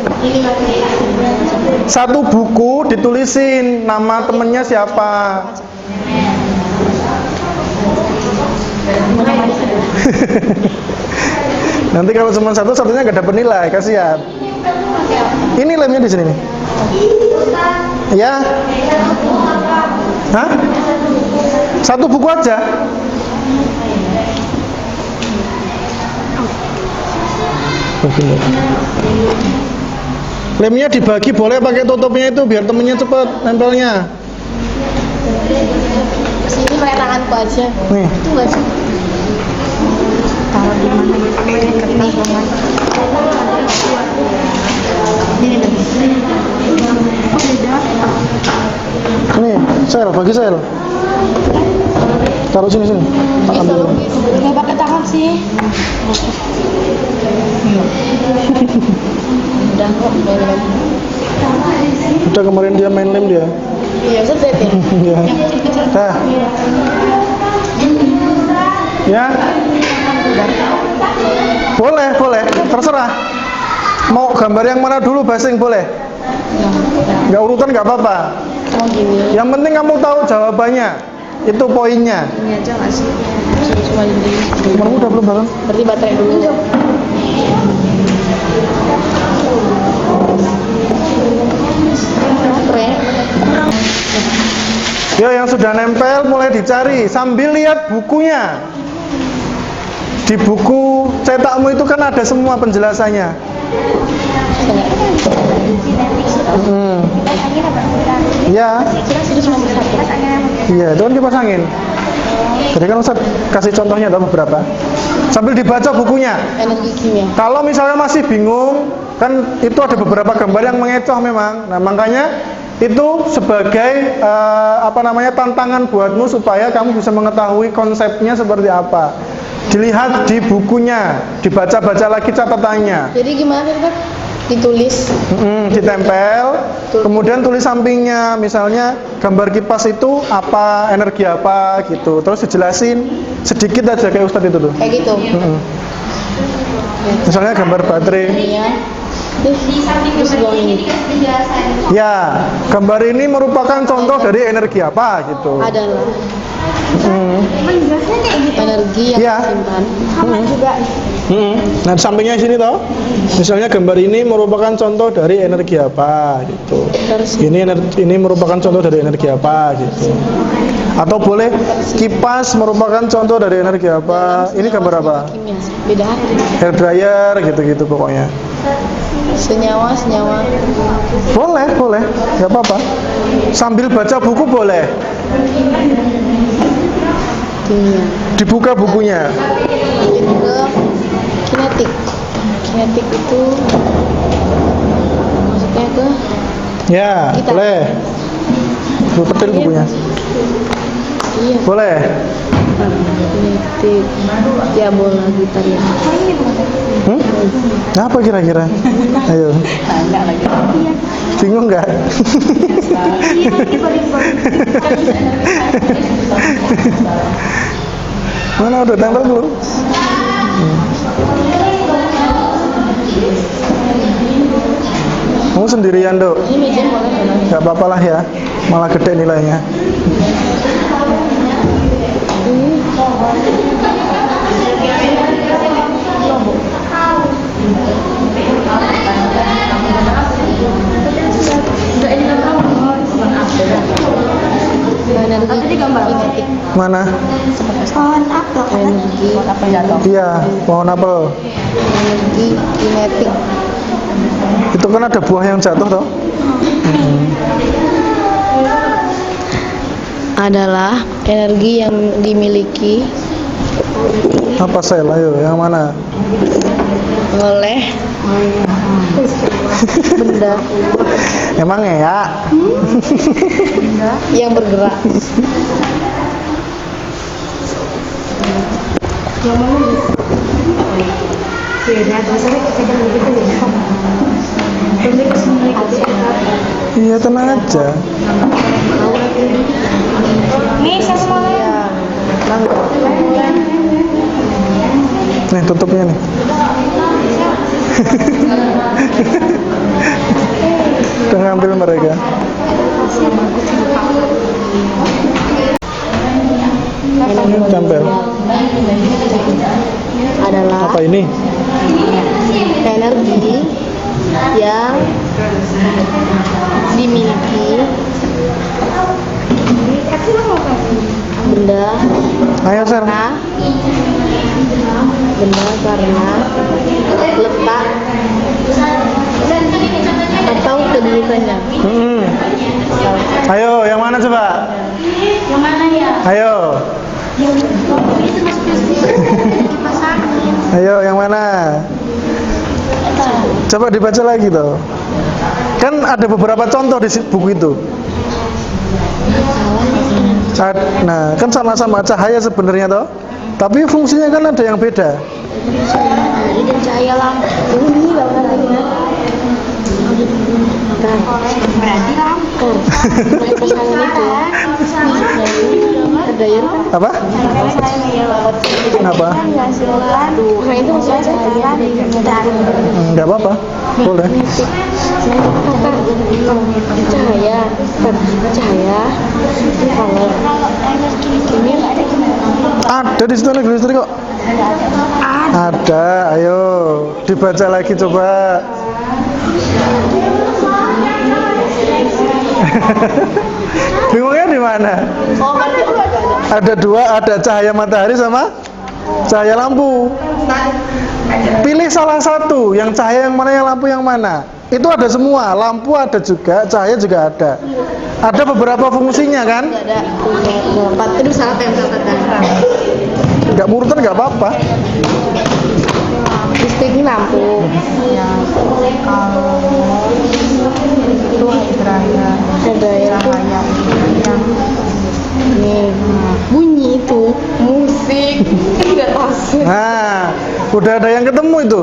Satu buku ditulisin nama temennya siapa. Nanti kalau cuma satu, satunya gak dapat nilai, kasihan. Ini lemnya di sini nih. Ya. Hah? Satu buku aja. Begini. Lemnya dibagi boleh pakai tutupnya itu biar temennya cepet nempelnya. Sini pakai tanganku aja. Nih. Itu nggak sih? Taruh di mana? Kertas banget. Ini, sel, bagi sel. Taruh sini. Tak ambil. Nggak pakai tangan sih. Udah kok main lem. Udah kemarin dia main lem dia. Iya, set ya. Iya. Dah. Ya. Boleh, terserah. Mau gambar yang mana dulu basing boleh. Nggak urutan nggak apa-apa. Oh gini. Yang penting kamu tahu jawabannya. Itu poinnya. Ini aja nggak sih? Cuma ini. Kamu udah belum bangun? Berarti baterai dulu. Baterai. Yo, yang sudah nempel mulai dicari sambil lihat bukunya. Di buku cetakmu itu kan ada semua penjelasannya. Ya. Iya, itu kan dipasangin. Jadi kan Ustaz kasih contohnya ada beberapa. Sambil dibaca bukunya. Energi kimia. Kalau misalnya masih bingung, kan itu ada beberapa gambar yang mengecoh memang. Nah, makanya itu sebagai tantangan buatmu supaya kamu bisa mengetahui konsepnya seperti apa. Dilihat di bukunya, dibaca-baca lagi catatannya. Jadi gimana Pak? Ditulis. Ditempel, kemudian tulis sampingnya, misalnya gambar kipas itu apa, energi apa gitu. Terus dijelasin sedikit aja kayak Ustadz itu tuh. Kayak gitu. Misalnya gambar baterai. Iya. Terus buang ini. Ya, gambar ini merupakan contoh dari energi apa gitu. Adalah energi yang Ya. disimpan. Nah, sampingnya di sini toh. Misalnya gambar ini merupakan contoh dari energi apa gitu. Ini merupakan contoh dari energi apa gitu. Atau boleh kipas merupakan contoh dari energi apa. Ini gambar apa? Kimia. Beda. Hair dryer gitu-gitu pokoknya. Senyawa. Boleh, nggak apa-apa. Sambil baca buku boleh. Kimia. Dibuka bukunya. Lanjut ke kinetik. Kinetik itu maksudnya ke Ya, Kita. boleh. Petil bukunya. iya Boleh. kinetik. Ya bola gitar ya. Apa kira-kira? Ayo. Bingung nggak? Mana udah tempel belum? Kamu sendirian, Dok? Ini meja boleh. Gak apa-apa lah ya, malah gede nilainya. Energi Mana? Pohon apel. Energi apa jatuh? Iya, pohon apel. Energi kinetik. Itu kan ada buah yang jatuh toh? Adalah energi yang dimiliki Apa sel? Ayo, yang mana? oleh benda Emang ya? yang bergerak. Iya, tenang aja. Nih sama Nih, tutupnya nih. Udah ngambil mereka. Tempel. adalah Apa ini? energi yang dimiliki benda Ayo, Sel. karena letak atau kedudukannya. Ayo, yang mana coba? Yang mana ya? Ayo. Itu kipas angin. Ayo, yang mana? Coba dibaca lagi toh. Kan ada beberapa contoh di buku itu. Nah, kan sama-sama cahaya sebenarnya toh. Tapi fungsinya kan ada yang beda. Matahari dan cahaya lampu ini bapaknya. Berarti lampu. Kipas angin itu berdaya Apa? Kenapa? menghasilkan itu cahaya dari matahari. Enggak apa-apa. Boleh. Cahaya kalau ini Ada di situ energi listrik kok. Ada. Ayo, dibaca lagi coba. Bingungnya di mana? Ada dua, ada cahaya matahari sama cahaya lampu. Pilih salah satu, yang cahaya yang mana, yang lampu yang mana. Itu ada semua, lampu ada juga, cahaya juga ada. Ada beberapa fungsinya kan? ada empat itu salah tempelkan. Nggak urutan nggak apa-apa. Listrik ini lampu. Ya, kalau itu cahaya itu yang nih bunyi itu musik nggak tahu. Nah, udah ada yang ketemu itu.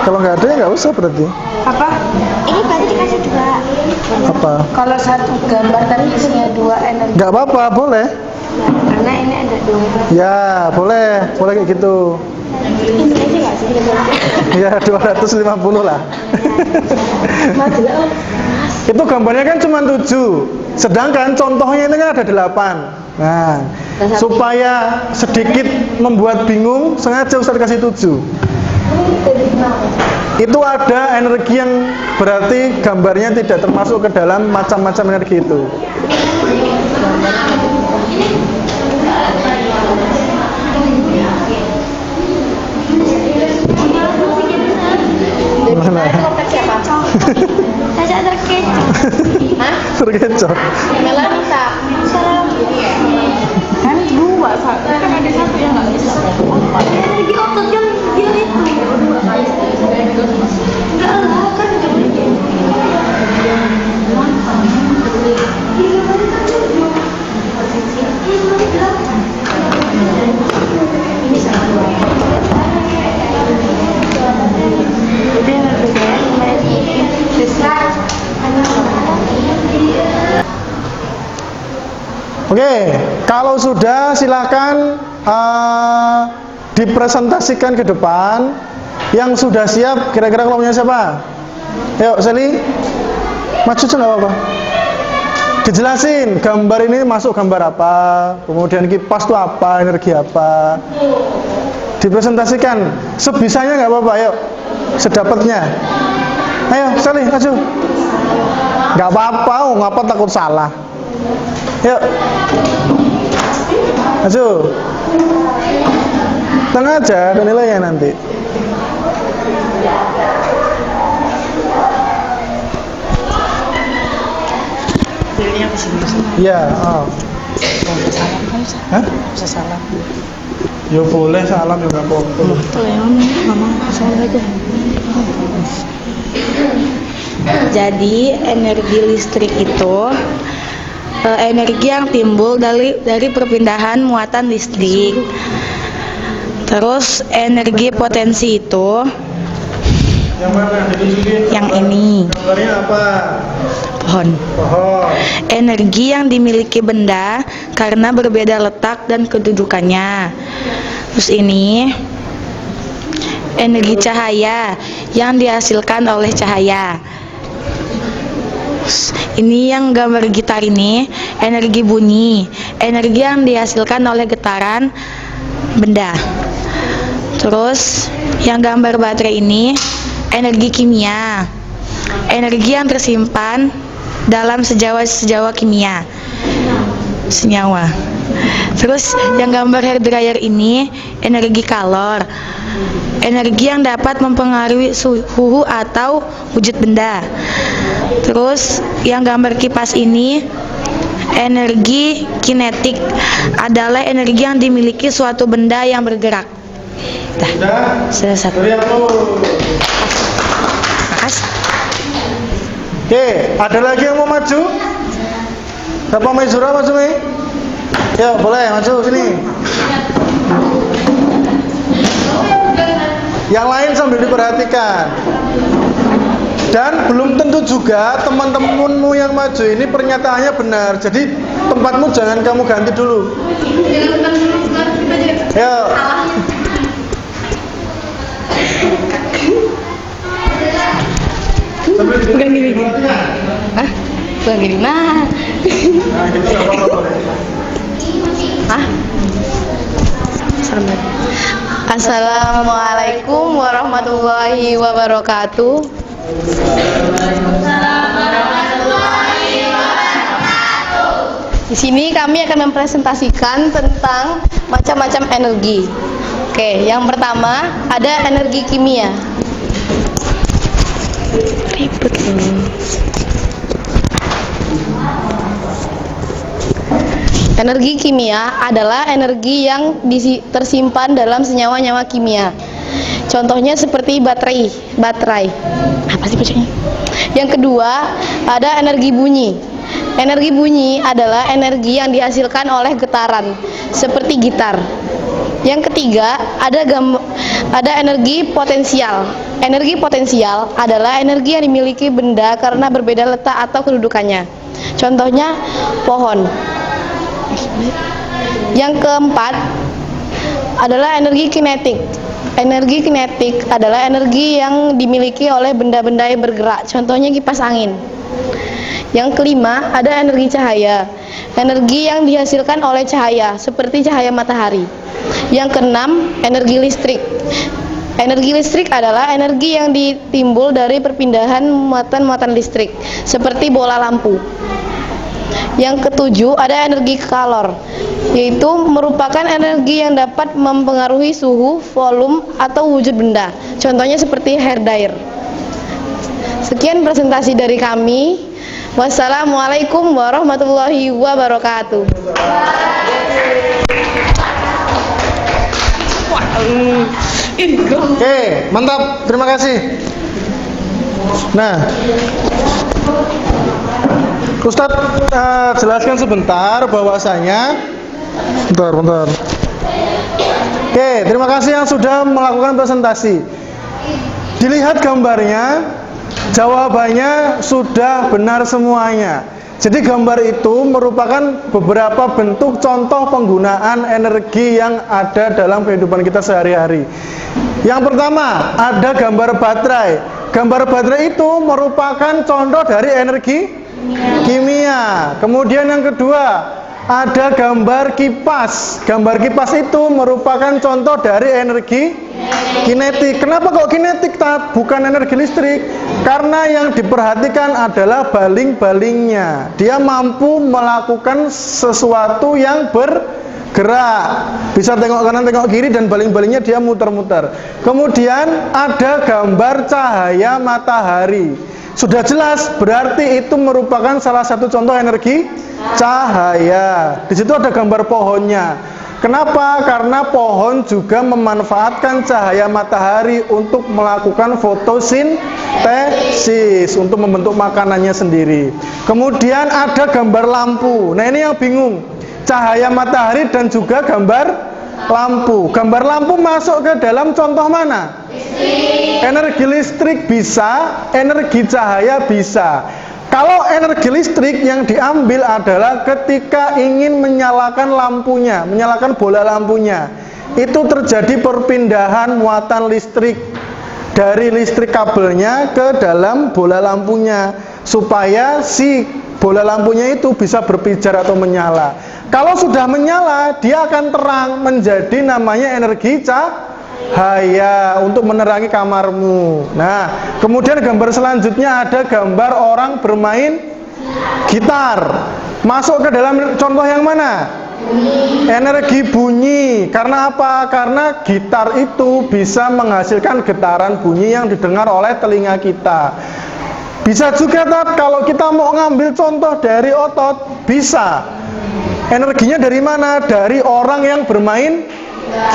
Kalau nggak ada ya nggak usah berarti. Apa? Ini berarti dikasih dua. Apa? Kalau satu gambar tadi isinya dua energi. Nggak apa-apa, boleh. Karena ini ada dua. Ya, boleh kayak gitu. Ini aja nggak sih? Ya, 250 lah. Mas. Itu gambarnya kan cuma 7. Sedangkan contohnya ini kan ada 8. Nah, supaya sedikit membuat bingung, sengaja Ustaz kasih 7. Itu ada energi yang berarti gambarnya tidak termasuk ke dalam macam-macam energi itu. Mana? Saya terkecoh. Hah? Terkecoh. Melanita. Kan dua, satu kan ada satu yang nggak bisa. Energi otot yang dia itu. Enggak lah, kan Oke, kalau sudah silakan dipresentasikan ke depan. Yang sudah siap, kira-kira kelompoknya siapa? Yuk, Sally, maju aja nggak apa-apa. Dijelasin, gambar ini masuk gambar apa, kemudian kipas itu apa, energi apa. Dipresentasikan, sebisanya nggak apa-apa, yuk, sedapatnya. Ayo, Sally, maju. Nggak apa-apa, ngapa takut salah. Yuk. Maju. Tengah aja, ada nilainya nanti. Pilihnya ke sini. Iya, oh. Hah? Bisa salam. Ya boleh salam juga apa-apa. Tuh yang mama salam aja. Jadi energi listrik itu energi yang timbul dari perpindahan muatan listrik. Terus energi potensi itu Yang mana? Ditunjukin. yang ini, Gambarnya apa? pohon. Pohon. Energi yang dimiliki benda karena berbeda letak dan kedudukannya. Terus ini energi cahaya yang dihasilkan oleh cahaya. Ini yang gambar gitar ini energi bunyi, energi yang dihasilkan oleh getaran benda. Terus yang gambar baterai ini energi kimia, energi yang tersimpan dalam senyawa kimia, senyawa. Terus yang gambar hair dryer ini energi kalor, energi yang dapat mempengaruhi suhu atau wujud benda. Terus yang gambar kipas ini energi kinetik, adalah energi yang dimiliki suatu benda yang bergerak. Sudah satu. Makasih. Oke, ada lagi yang mau maju? Siapa Maizura maju nih? Ya boleh maju sini. Yang lain sambil diperhatikan. Dan belum tentu juga teman-temanmu yang maju ini pernyataannya benar. Jadi tempatmu jangan kamu ganti dulu. Ya. Bukan gini. Hah? Bukan gini. Nah. Hah? Assalamualaikum warahmatullahi wabarakatuh. Di sini kami akan mempresentasikan tentang macam-macam energi. Oke, yang pertama ada energi kimia. Ribet loh. Energi kimia adalah energi yang tersimpan dalam senyawa-nyawa kimia. Contohnya seperti baterai. Apa sih bacanya? Yang kedua, ada energi bunyi. Energi bunyi adalah energi yang dihasilkan oleh getaran, seperti gitar. Yang ketiga, ada energi potensial. Energi potensial adalah energi yang dimiliki benda karena berbeda letak atau kedudukannya. Contohnya pohon. Yang keempat adalah energi kinetik. Energi kinetik adalah energi yang dimiliki oleh benda-benda yang bergerak. Contohnya kipas angin. Yang kelima ada energi cahaya. Energi yang dihasilkan oleh cahaya, seperti cahaya matahari. Yang keenam, energi listrik. Energi listrik adalah energi yang ditimbul dari perpindahan muatan-muatan listrik, seperti bola lampu. Yang ketujuh ada energi kalor, yaitu merupakan energi yang dapat mempengaruhi suhu, volume, atau wujud benda. Contohnya seperti hair dryer. Sekian presentasi dari kami. Wassalamualaikum warahmatullahi wabarakatuh. Oke, mantap. Terima kasih. Nah, Ustadz jelaskan sebentar bahwasanya bentar. Oke, terima kasih yang sudah melakukan presentasi. Dilihat gambarnya, jawabannya sudah benar semuanya. Jadi gambar itu merupakan beberapa bentuk contoh penggunaan energi yang ada dalam kehidupan kita sehari-hari. Yang pertama, ada gambar baterai. Gambar baterai itu merupakan contoh dari energi kimia. Kemudian yang kedua, ada gambar kipas. Gambar kipas itu merupakan contoh dari energi Kinetik. Kenapa kok kinetik, bukan energi listrik? Karena yang diperhatikan adalah baling-balingnya. Dia mampu melakukan sesuatu yang bergerak. Bisa tengok kanan, tengok kiri, dan baling-balingnya dia muter-muter. Kemudian ada gambar cahaya matahari. Sudah jelas, berarti itu merupakan salah satu contoh energi cahaya. Di situ ada gambar pohonnya. Kenapa? Karena pohon juga memanfaatkan cahaya matahari untuk melakukan fotosintesis, untuk membentuk makanannya sendiri. Kemudian ada gambar lampu. Nah, ini yang bingung. Cahaya matahari dan juga gambar lampu. Gambar lampu masuk ke dalam contoh mana? Listrik. Energi listrik bisa, energi cahaya bisa. Kalau energi listrik yang diambil adalah ketika ingin menyalakan lampunya, menyalakan bola lampunya. Itu terjadi perpindahan muatan listrik dari listrik kabelnya ke dalam bola lampunya, supaya si bola lampunya itu bisa berpijar atau menyala. Kalau sudah menyala, dia akan terang, menjadi namanya energi cahaya untuk menerangi kamarmu. Nah, kemudian gambar selanjutnya ada gambar orang bermain gitar. Masuk ke dalam contoh yang mana? Energi bunyi. Karena apa? Karena gitar itu bisa menghasilkan getaran bunyi yang didengar oleh telinga kita. Bisa juga kalau kita mau ngambil contoh dari otot, bisa. Energinya dari mana? Dari orang yang bermain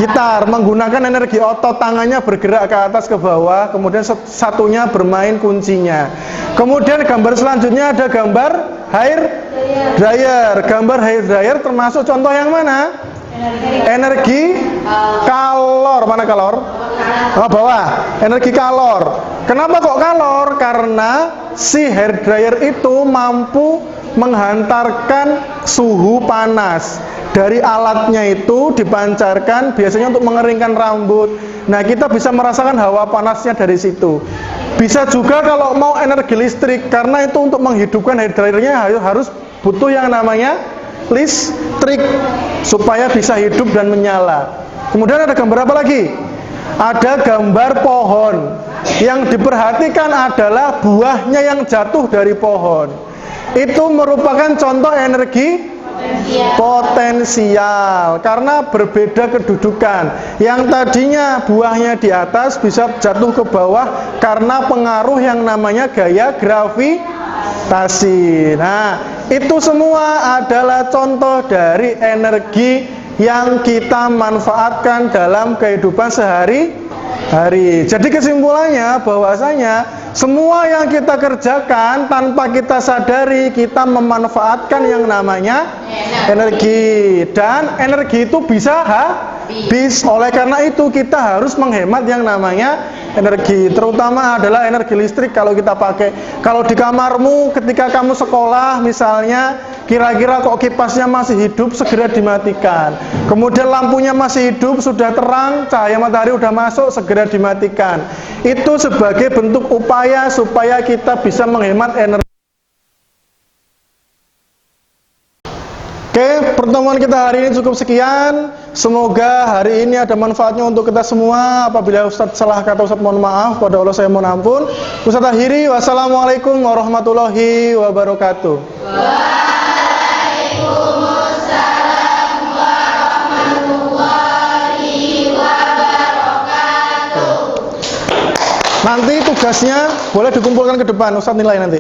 gitar, menggunakan energi otot, tangannya bergerak ke atas ke bawah, kemudian satunya bermain kuncinya. Kemudian gambar selanjutnya ada gambar hair dryer. Gambar hair dryer termasuk contoh yang mana? Energi kalor. Mana kalor? Oh, bawah. Energi kalor. Kenapa kok kalor? Karena si hair dryer itu mampu menghantarkan suhu panas dari alatnya, itu dipancarkan biasanya untuk mengeringkan rambut. Nah, kita bisa merasakan hawa panasnya dari situ. Bisa juga kalau mau energi listrik, karena itu untuk menghidupkan hair dryernya harus butuh yang namanya listrik supaya bisa hidup dan menyala. Kemudian ada gambar apa lagi? Ada gambar pohon. Yang diperhatikan adalah buahnya yang jatuh dari pohon. Itu merupakan contoh energi potensial, karena berbeda kedudukan. Yang tadinya buahnya di atas bisa jatuh ke bawah karena pengaruh yang namanya gaya gravitasi. Nah, itu semua adalah contoh dari energi yang kita manfaatkan dalam kehidupan sehari-hari. Jadi kesimpulannya bahwasanya semua yang kita kerjakan tanpa kita sadari, kita memanfaatkan yang namanya energi. Dan energi itu bisa habis. Oleh karena itu kita harus menghemat yang namanya energi. Terutama adalah energi listrik kalau kita pakai. Kalau di kamarmu ketika kamu sekolah misalnya, kira-kira kok kipasnya masih hidup, segera dimatikan. Kemudian lampunya masih hidup, sudah terang, cahaya matahari sudah masuk, segera dimatikan. Itu sebagai bentuk upaya supaya kita bisa menghemat energi. Oke, pertemuan kita hari ini cukup sekian. Semoga hari ini ada manfaatnya untuk kita semua. Apabila Ustadz salah kata, Ustadz mohon maaf. Pada Allah saya mohon ampun. Ustadz akhiri, wassalamualaikum warahmatullahi wabarakatuh. Waalaikumsalam warahmatullahi wabarakatuh. Nanti tugasnya boleh dikumpulkan ke depan, Ustadz nilai nanti.